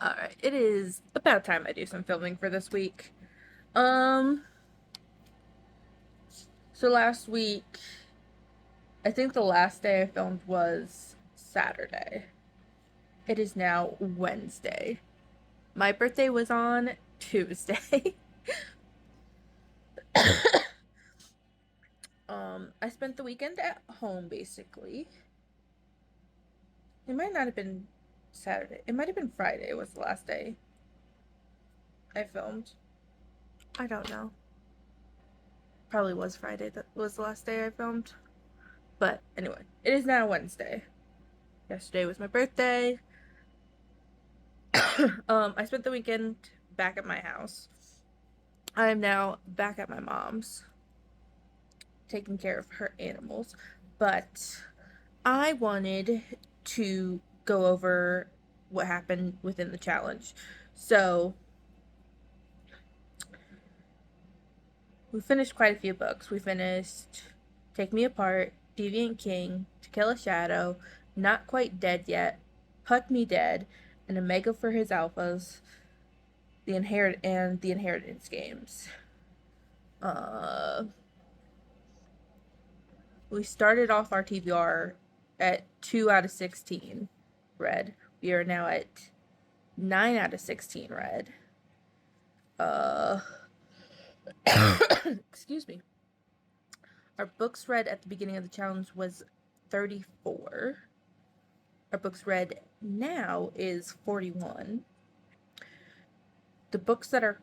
Alright, it is about time I do some filming for this week. Um, so last week, I think the last day I filmed was Saturday. It is now Wednesday. My birthday was on Tuesday. I spent the weekend at home basically. It might not have been Saturday. It might have been Friday was the last day I filmed. I don't know. Probably was Friday that was the last day I filmed. But anyway, it is now Wednesday. Yesterday was my birthday. I spent the weekend back at my house. I am now back at my mom's, taking care of her animals. But I wanted to go over what happened within the challenge. So we finished quite a few books. We finished Take Me Apart, Deviant King, To Kill a Shadow, Not Quite Dead Yet, Put Me Dead, and Omega for His Alphas, the Inheritance games. Uh, we started off our TBR at 2 out of 16 red. We are now at 9 out of 16 red. Uh, excuse me. Our books read at the beginning of the challenge was 34. Our books read now is 41. The books that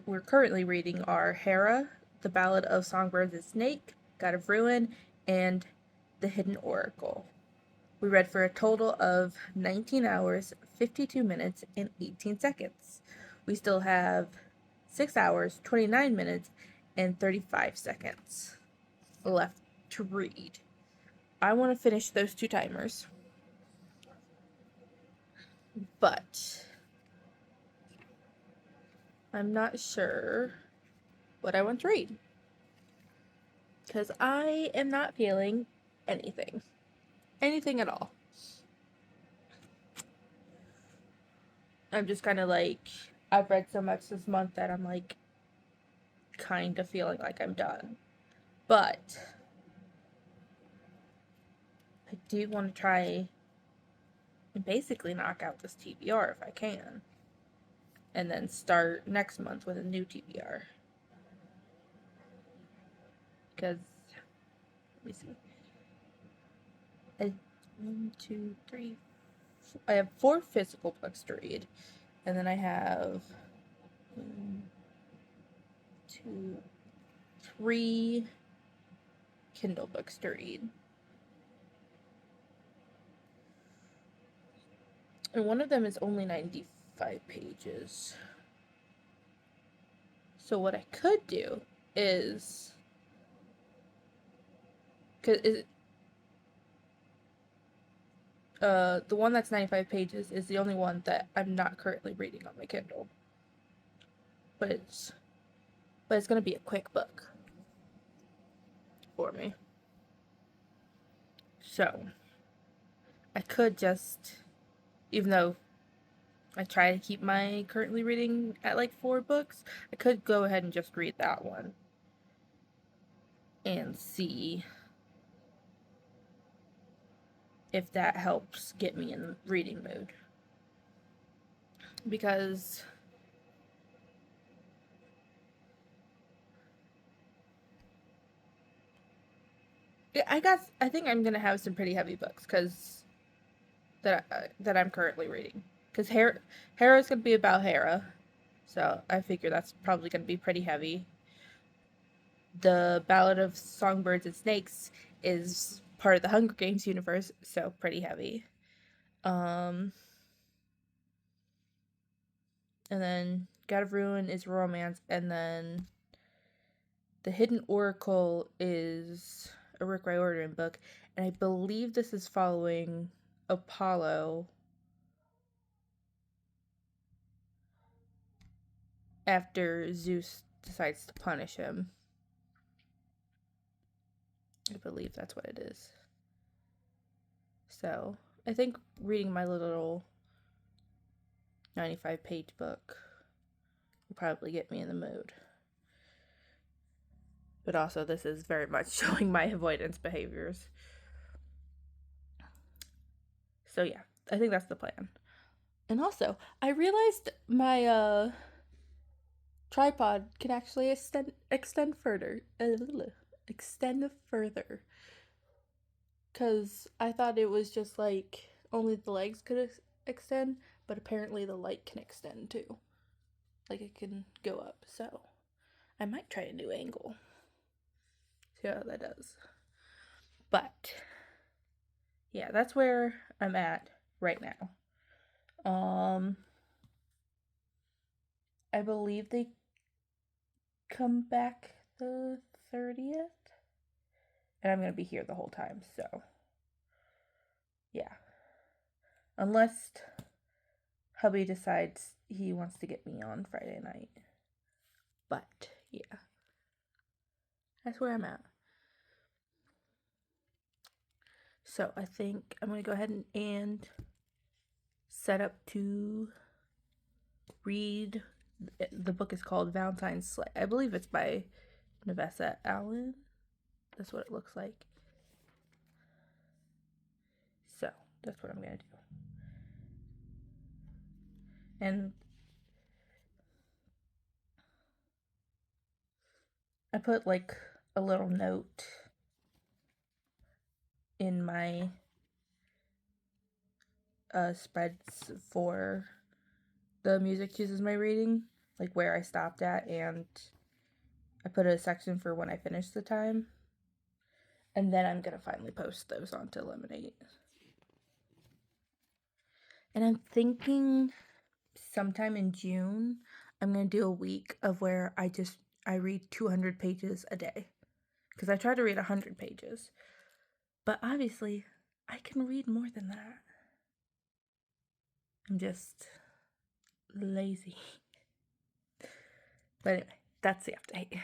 we're currently reading are Hera, The Ballad of Songbirds and Snake, God of Ruin, and The Hidden Oracle. We read for a total of 19 hours, 52 minutes, and 18 seconds. We still have 6 hours, 29 minutes, and 35 seconds left to read. I want to finish those 2 timers. But I'm not sure what I want to read. Because I am not feeling anything. Anything at all. I'm just kind of like, I've read so much this month that I'm like, kind of feeling like I'm done. But I do want to try and basically knock out this TBR if I can. And then start next month with a new TBR. Because, let me see. One, two, three. I have 4 physical books to read. And then I have 1, 2, 3 Kindle books to read. And one of them is only 95 pages. So what I could do is, the one that's 95 pages is the only one that I'm not currently reading on my Kindle. But it's gonna be a quick book for me. So I could just, even though I try to keep my currently reading at like 4 books, I could go ahead and just read that one and see if that helps get me in reading mood. Because I think I'm gonna have some pretty heavy books that I'm currently reading. Because Hera's gonna be about Hera, so I figure that's probably gonna be pretty heavy. The Ballad of Songbirds and Snakes is part of the Hunger Games universe, so pretty heavy. And then God of Ruin is romance, and then The Hidden Oracle is a Rick Riordan book, and I believe this is following Apollo after Zeus decides to punish him. I believe that's what it is. So, I think reading my little 95-page book will probably get me in the mood. But also, this is very much showing my avoidance behaviors. So yeah, I think that's the plan. And also, I realized my tripod can actually extend further. Extend further. Because I thought it was just like only the legs could extend, but apparently the light can extend too. Like it can go up. So I might try a new angle. See how that does. But yeah, that's where I'm at right now. I believe they come back the 30th. And I'm going to be here the whole time, so yeah. Unless hubby decides he wants to get me on Friday night. But yeah. That's where I'm at. So I think I'm going to go ahead and set up to read. The book is called Valentine's Slay. I believe it's by Nevessa Allen. That's what it looks like. So that's what I'm going to do. And I put like a little note in my spreads for the music chooses my reading, like where I stopped at, and I put a section for when I finish the time. And then I'm going to finally post those onto Lemonade. And I'm thinking sometime in June, I'm going to do a week of where I read 200 pages a day. Because I try to read 100 pages. But obviously, I can read more than that. I'm just lazy. But anyway, that's the update.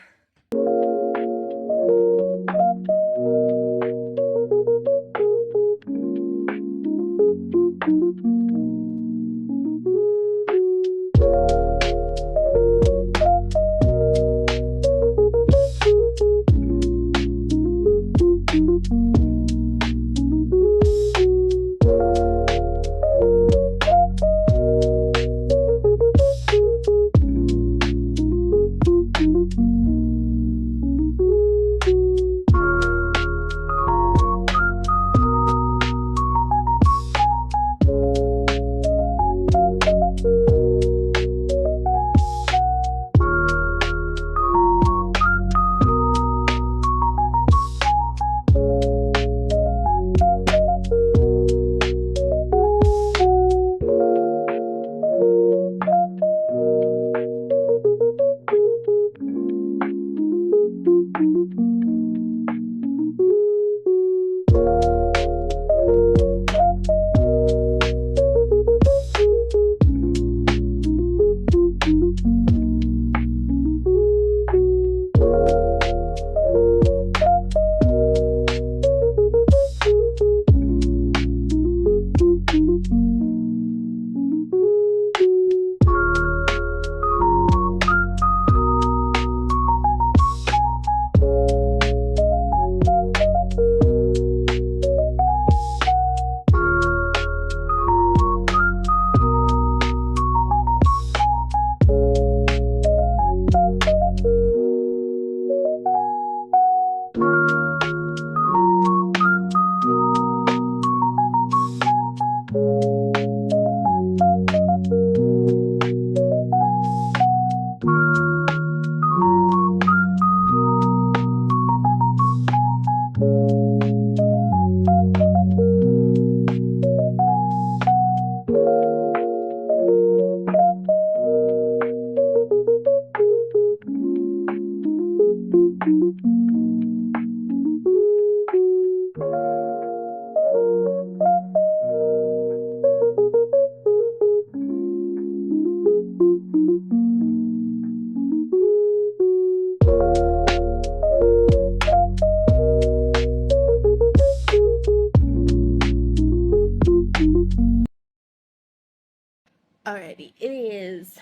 Alrighty, it is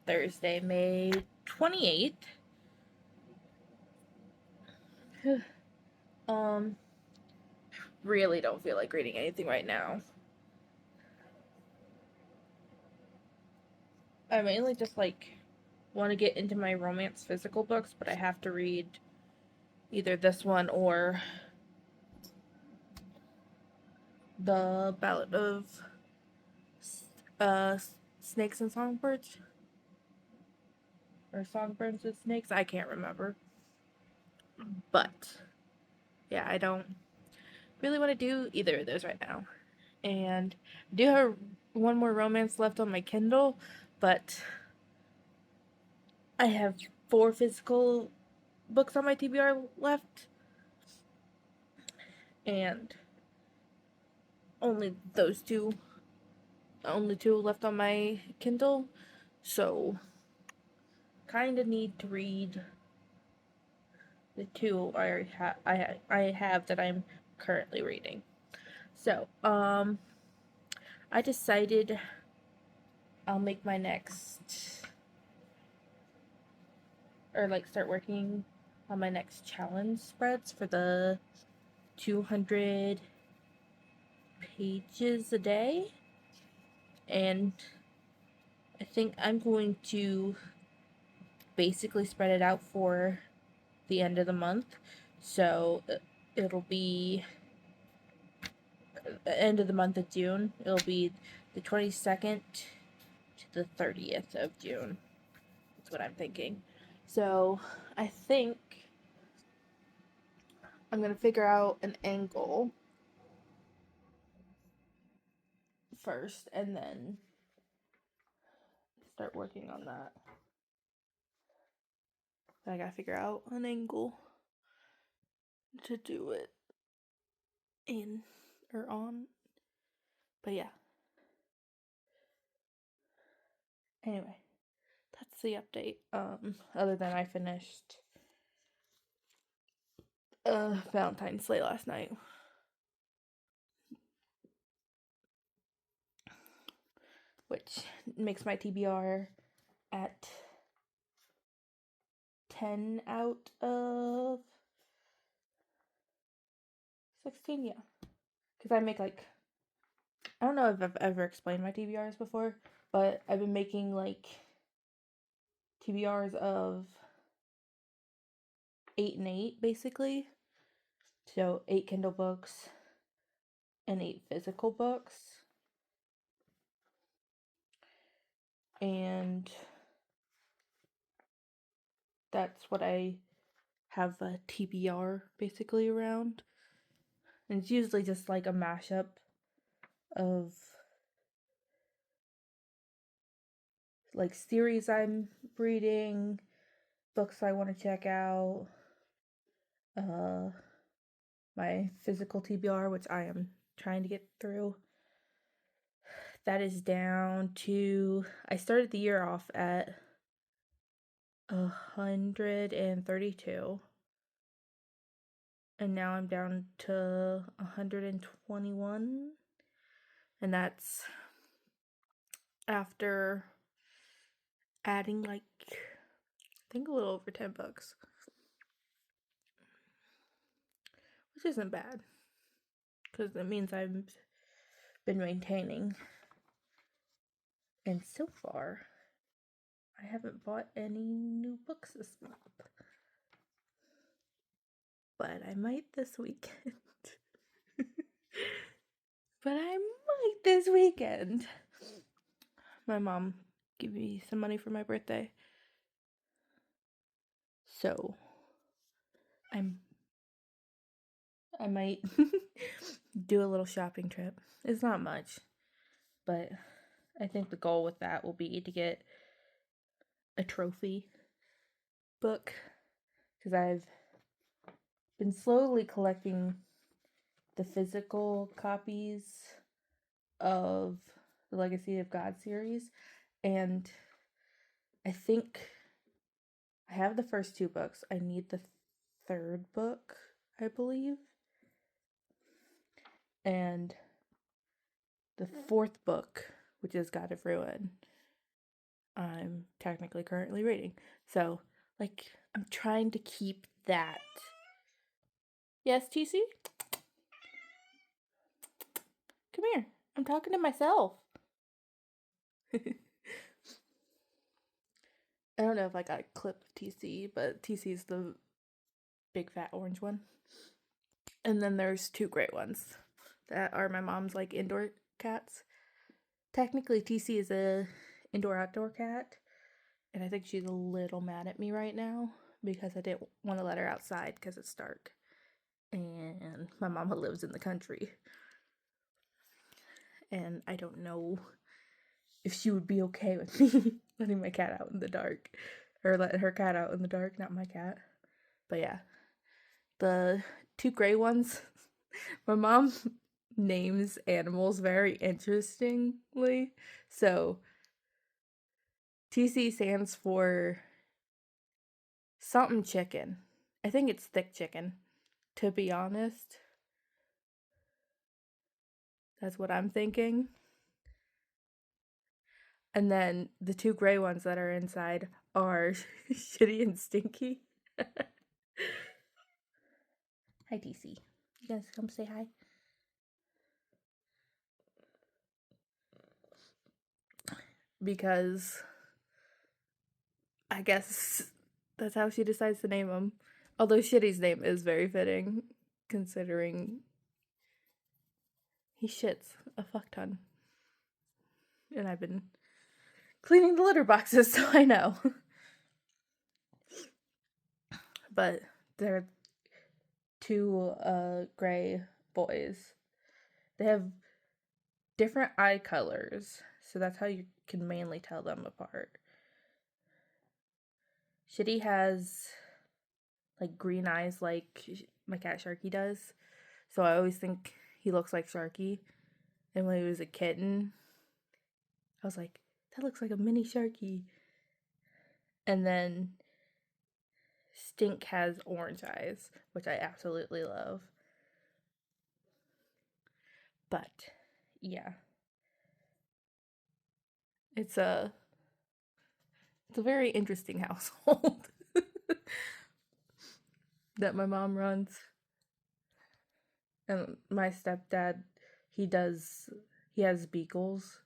Thursday, May 28th. Really don't feel like reading anything right now. I mainly just want to get into my romance physical books, but I have to read either this one or the Ballad of Snakes and Songbirds, or Songbirds and Snakes. I can't remember, but yeah, I don't really want to do either of those right now. And I do have one more romance left on my Kindle, but I have 4 physical books on my TBR left, and only two left on my Kindle, so kind of need to read the 2 I have that I'm currently reading. So, I decided I'll make my next, or start working on my next challenge spreads for the 200 pages a day, and I think I'm going to basically spread it out for the end of the month. So it'll be end of the month of June. It'll be the 22nd to the 30th of June. That's what I'm thinking. So I think I'm going to figure out an angle first and then start working on that. I gotta figure out an angle to do it in or on. But yeah. Anyway, that's the update. Other than I finished Valentine's Day last night. Which makes my TBR at 10 out of 16, yeah. Because I make I don't know if I've ever explained my TBRs before, but I've been making TBRs of 8 and 8 basically. So 8 Kindle books and 8 physical books. And that's what I have a TBR basically around. And it's usually just a mashup of series I'm reading, books I want to check out, my physical TBR, which I am trying to get through. That is down to, I started the year off at 132, and now I'm down to 121, and that's after adding I think a little over 10 books, which isn't bad because it means I've been maintaining. And so far, I haven't bought any new books this month, but I might this weekend. My mom gave me some money for my birthday, so I might do a little shopping trip. It's not much, but I think the goal with that will be to get a trophy book, because I've been slowly collecting the physical copies of the Legacy of God series, and I think I have the first 2 books. I need the 3rd book, I believe. And the 4th book which is God of Ruin, I'm technically currently reading. So, like, I'm trying to keep that. Yes, TC? Come here. I'm talking to myself. I don't know if I got a clip of TC, but TC's the big fat orange one. And then there's two gray ones that are my mom's like indoor cats. Technically, TC is a indoor-outdoor cat, and I think she's a little mad at me right now because I didn't want to let her outside because it's dark. And my mama lives in the country. And I don't know if she would be okay with me letting my cat out in the dark. Or letting her cat out in the dark, not my cat. But yeah. The two gray ones, my mom names animals very interestingly. So TC stands for something chicken. I think it's thick chicken, to be honest. That's what I'm thinking. And then the two gray ones that are inside are Shitty and Stinky. Hi, TC. You guys come say hi? Because I guess that's how she decides to name them. Although Shitty's name is very fitting, considering he shits a fuck ton. And I've been cleaning the litter boxes, so I know. But they're two gray boys. They have different eye colors, so that's how you can mainly tell them apart. Shitty has like green eyes like my cat Sharky does, so I always think he looks like Sharky. And when he was a kitten, I was like, that looks like a mini Sharky. And then Stink has orange eyes, which I absolutely love. But yeah, it's a very interesting household that my mom runs. And my stepdad, he has beagles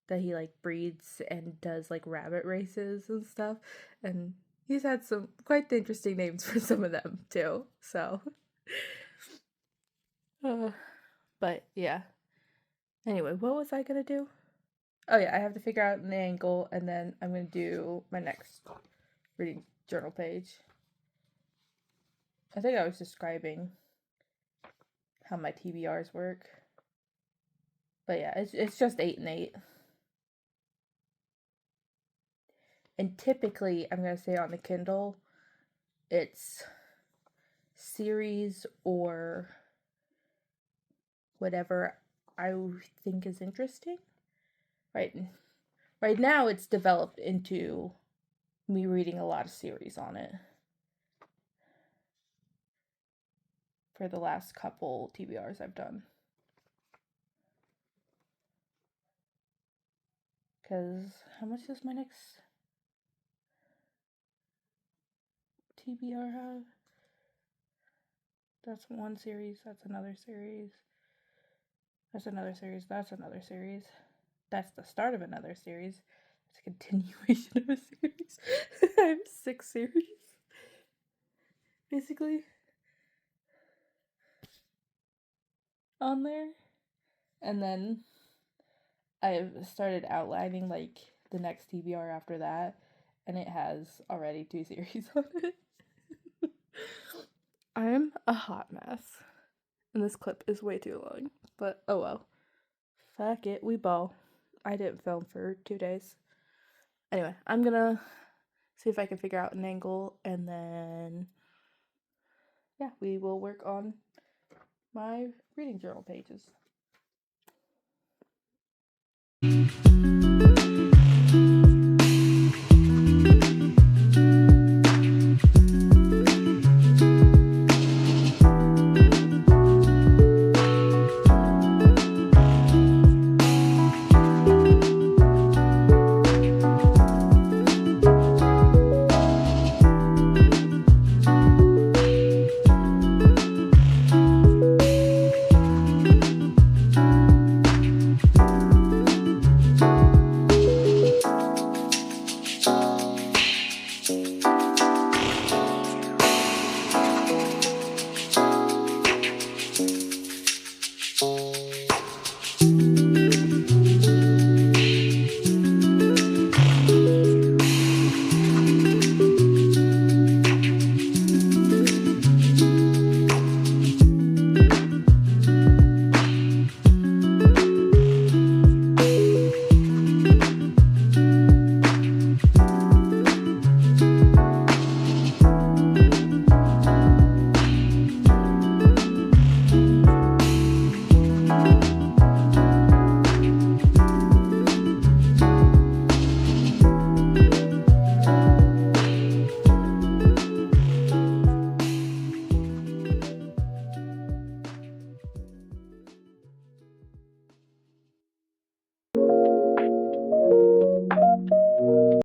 that he like breeds and does like rabbit races and stuff, and he's had some quite interesting names for some of them too. So but yeah, anyway, what was I gonna do? Oh yeah, I have to figure out an angle, and then I'm gonna do my next reading journal page. I think I was describing how my TBRs work, but yeah, it's just 8 and 8. And typically, I'm going to say on the Kindle, it's series or whatever I think is interesting. Right now, it's developed into me reading a lot of series on it for the last couple TBRs I've done. Because how much does my next TBR have? That's one series, that's another series. That's another series, that's another series. That's the start of another series. It's a continuation of a series. I have 6 series, basically, on there. And then I've started outlining, like, the next TBR after that, and it has already 2 series on it. I'm a hot mess. And this clip is way too long, but oh well. Fuck it, we ball. I didn't film for 2 days. Anyway, I'm gonna see if I can figure out an angle, and then yeah, we will work on my reading journal pages.